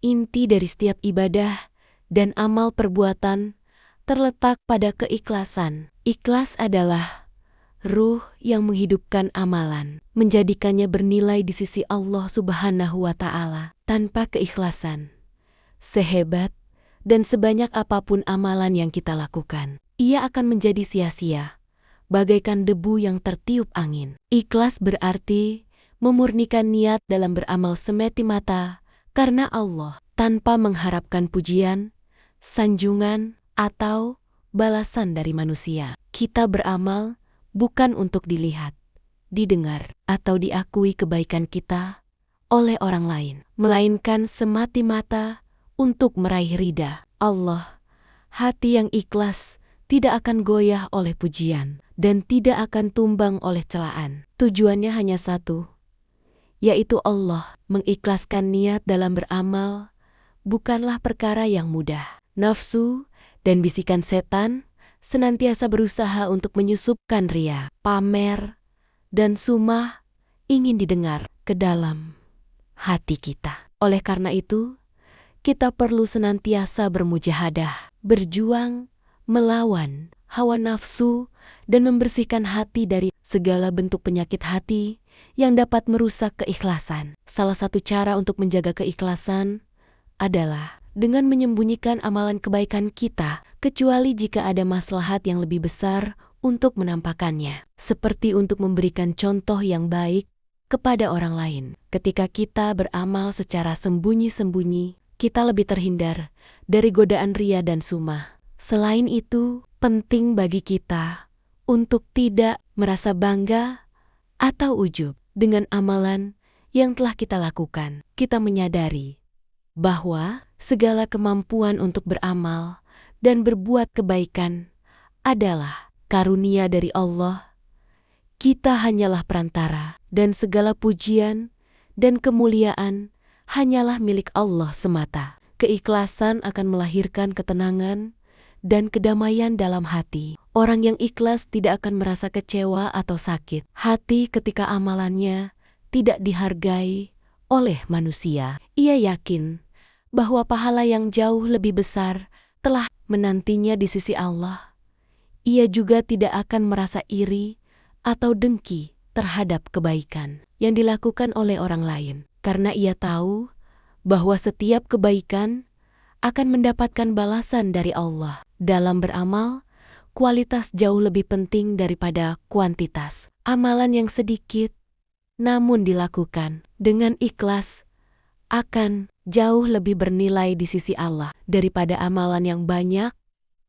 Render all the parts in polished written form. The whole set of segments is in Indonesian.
Inti dari setiap ibadah dan amal perbuatan terletak pada keikhlasan. Ikhlas adalah ruh yang menghidupkan amalan, menjadikannya bernilai di sisi Allah Subhanahu wa Ta'ala. Tanpa keikhlasan, sehebat dan sebanyak apapun amalan yang kita lakukan, ia akan menjadi sia-sia, bagaikan debu yang tertiup angin. Ikhlas berarti memurnikan niat dalam beramal semata-mata karena Allah, tanpa mengharapkan pujian, sanjungan, atau balasan dari manusia. Kita beramal bukan untuk dilihat, didengar, atau diakui kebaikan kita oleh orang lain, melainkan semata-mata untuk meraih ridha Allah. Hati yang ikhlas tidak akan goyah oleh pujian dan tidak akan tumbang oleh celaan. Tujuannya hanya satu, yaitu Allah. Mengikhlaskan niat dalam beramal bukanlah perkara yang mudah. Nafsu dan bisikan setan senantiasa berusaha untuk menyusupkan ria, pamer, dan sumah ingin didengar ke dalam hati kita. Oleh karena itu, kita perlu senantiasa bermujahadah, berjuang, melawan hawa nafsu, dan membersihkan hati dari segala bentuk penyakit hati yang dapat merusak keikhlasan. Salah satu cara untuk menjaga keikhlasan adalah dengan menyembunyikan amalan kebaikan kita, kecuali jika ada maslahat yang lebih besar untuk menampakkannya, seperti untuk memberikan contoh yang baik kepada orang lain. Ketika kita beramal secara sembunyi-sembunyi, kita lebih terhindar dari godaan ria dan sumah. Selain itu, penting bagi kita untuk tidak merasa bangga atau ujub dengan amalan yang telah kita lakukan. Kita menyadari bahwa segala kemampuan untuk beramal dan berbuat kebaikan adalah karunia dari Allah. Kita hanyalah perantara, dan segala pujian dan kemuliaan hanyalah milik Allah semata. Keikhlasan akan melahirkan ketenangan dan kedamaian dalam hati. Orang yang ikhlas tidak akan merasa kecewa atau sakit hati ketika amalannya tidak dihargai oleh manusia. Ia yakin bahwa pahala yang jauh lebih besar telah menantinya di sisi Allah. Ia juga tidak akan merasa iri atau dengki terhadap kebaikan yang dilakukan oleh orang lain, karena ia tahu bahwa setiap kebaikan akan mendapatkan balasan dari Allah. Dalam beramal, kualitas jauh lebih penting daripada kuantitas. Amalan yang sedikit namun dilakukan dengan ikhlas akan jauh lebih bernilai di sisi Allah daripada amalan yang banyak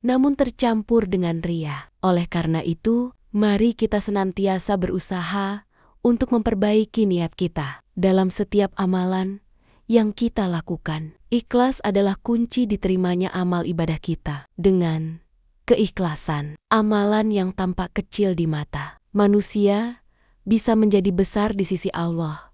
namun tercampur dengan ria. Oleh karena itu, mari kita senantiasa berusaha untuk memperbaiki niat kita dalam setiap amalan yang kita lakukan. Ikhlas adalah kunci diterimanya amal ibadah kita. Dengan keikhlasan, amalan yang tampak kecil di mata manusia bisa menjadi besar di sisi Allah.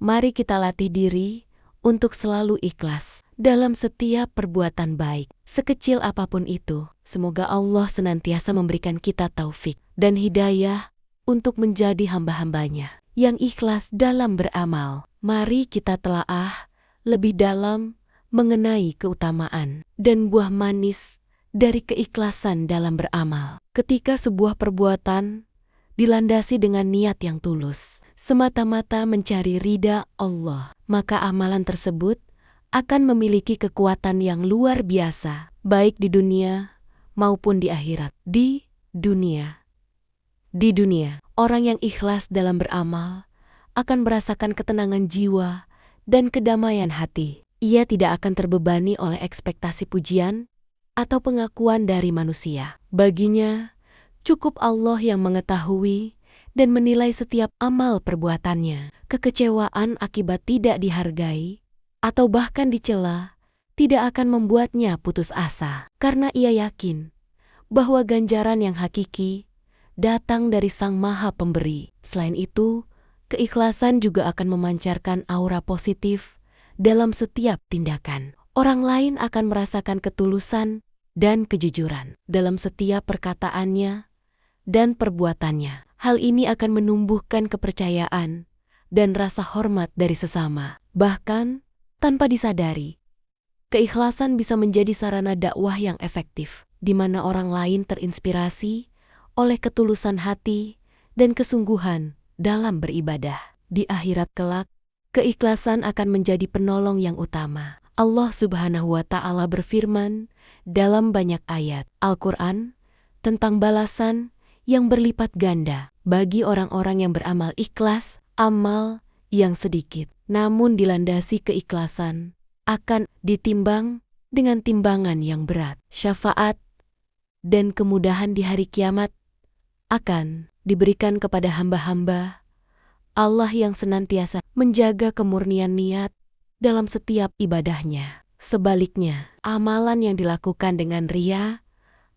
Mari kita latih diri untuk selalu ikhlas dalam setiap perbuatan baik, sekecil apapun itu. Semoga Allah senantiasa memberikan kita taufik dan hidayah untuk menjadi hamba-hambanya yang ikhlas dalam beramal. Mari kita telaah lebih dalam mengenai keutamaan dan buah manis dari keikhlasan dalam beramal. Ketika sebuah perbuatan dilandasi dengan niat yang tulus, semata-mata mencari ridha Allah, maka amalan tersebut akan memiliki kekuatan yang luar biasa, baik di dunia maupun di akhirat. Di dunia, orang yang ikhlas dalam beramal akan merasakan ketenangan jiwa dan kedamaian hati. Ia tidak akan terbebani oleh ekspektasi pujian atau pengakuan dari manusia. Baginya, cukup Allah yang mengetahui dan menilai setiap amal perbuatannya. Kekecewaan akibat tidak dihargai atau bahkan dicela tidak akan membuatnya putus asa, karena ia yakin bahwa ganjaran yang hakiki datang dari Sang Maha Pemberi. Selain itu, keikhlasan juga akan memancarkan aura positif dalam setiap tindakan. Orang lain akan merasakan ketulusan dan kejujuran dalam setiap perkataannya dan perbuatannya. Hal ini akan menumbuhkan kepercayaan dan rasa hormat dari sesama. Bahkan, tanpa disadari. Keikhlasan bisa menjadi sarana dakwah yang efektif, di mana orang lain terinspirasi oleh ketulusan hati dan kesungguhan dalam beribadah. Di akhirat kelak, keikhlasan akan menjadi penolong yang utama. Allah Subhanahu wa Ta'ala berfirman dalam banyak ayat Al-Quran tentang balasan yang berlipat ganda bagi orang-orang yang beramal ikhlas. Amal yang sedikit namun dilandasi keikhlasan akan ditimbang dengan timbangan yang berat. Syafaat dan kemudahan di hari kiamat akan diberikan kepada hamba-hamba Allah yang senantiasa menjaga kemurnian niat dalam setiap ibadahnya. Sebaliknya, amalan yang dilakukan dengan ria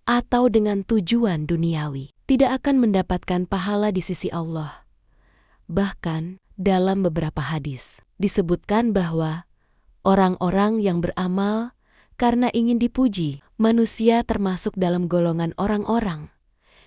atau dengan tujuan duniawi tidak akan mendapatkan pahala di sisi Allah. Bahkan, dalam beberapa hadis disebutkan bahwa orang-orang yang beramal karena ingin dipuji manusia termasuk dalam golongan orang-orang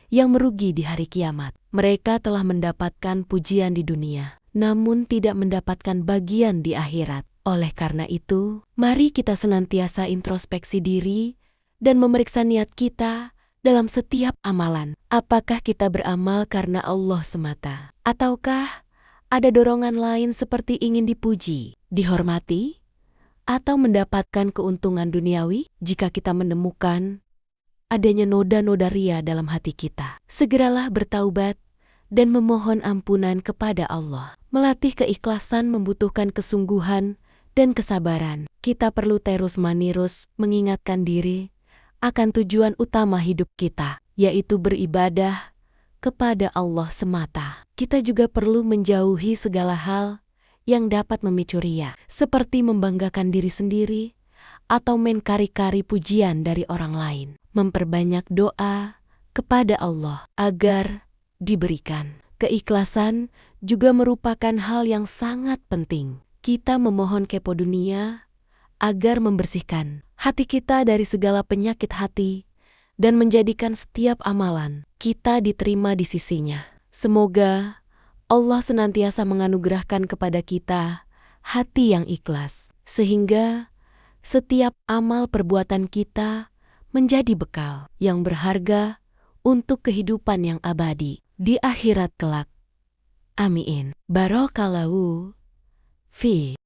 yang merugi di hari kiamat. Mereka telah mendapatkan pujian di dunia, namun tidak mendapatkan bagian di akhirat. Oleh karena itu, mari kita senantiasa introspeksi diri dan memeriksa niat kita dalam setiap amalan. Apakah kita beramal karena Allah semata? Ataukah ada dorongan lain seperti ingin dipuji, dihormati, atau mendapatkan keuntungan duniawi? Jika kita menemukan adanya noda-noda ria dalam hati kita, segeralah bertaubat dan memohon ampunan kepada Allah. Melatih keikhlasan membutuhkan kesungguhan dan kesabaran. Kita perlu terus-menerus mengingatkan diri akan tujuan utama hidup kita, yaitu beribadah kepada Allah semata. Kita juga perlu menjauhi segala hal yang dapat memicu ria, seperti membanggakan diri sendiri atau mengkari-kari pujian dari orang lain. Memperbanyak doa kepada Allah agar diberikan. Keikhlasan juga merupakan hal yang sangat penting. Kita memohon kepo dunia agar membersihkan hati kita dari segala penyakit hati dan menjadikan setiap amalan kita diterima di sisinya. Semoga Allah senantiasa menganugerahkan kepada kita hati yang ikhlas, sehingga setiap amal perbuatan kita menjadi bekal yang berharga untuk kehidupan yang abadi di akhirat kelak. Amin. Barakallahu fi